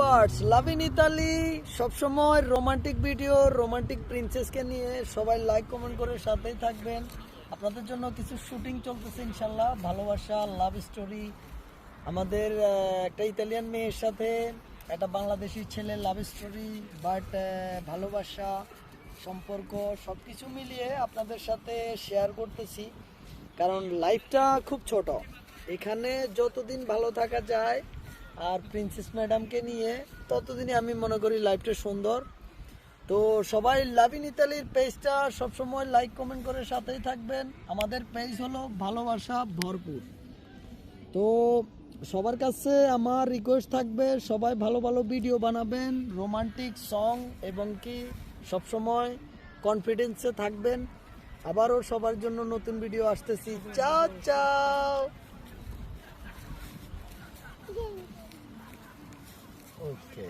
Viewers, love in Italy সবসময় romantic video, romantic প্রিন্সেসকে নিয়ে সবাই লাইক কমেন্ট করে সাথেই থাকবেন। আপনাদের জন্য কিছু শুটিং চলতেছে ইনশাল্লাহ। ভালোবাসা, লাভ স্টোরি, আমাদের একটা ইতালিয়ান মেয়ের সাথে একটা বাংলাদেশি ছেলে, লাভ স্টোরি, বাট ভালোবাসা, সম্পর্ক সব কিছু মিলিয়ে আপনাদের সাথে শেয়ার করতেছি। কারণ লাইফটা খুব ছোট, এখানে যতদিন ভালো থাকা যায় আর প্রিন্সেস ম্যাডামকে নিয়ে ততদিনই আমি মনে করি লাইফটা সুন্দর। তো সবাই লাভ ইন ইতালির পেজটা সবসময় লাইক কমেন্ট করে সাথেই থাকবেন। আমাদের পেজ হলো ভালোবাসা ভরপুর। তো সবার কাছে আমার রিকোয়েস্ট থাকবে, সবাই ভালো ভালো ভিডিও বানাবেন, রোমান্টিক সং, এবং কি সবসময় কনফিডেন্সে থাকবেন। আবারও সবার জন্য নতুন ভিডিও আসতেছি। চাও চাও। ওকে।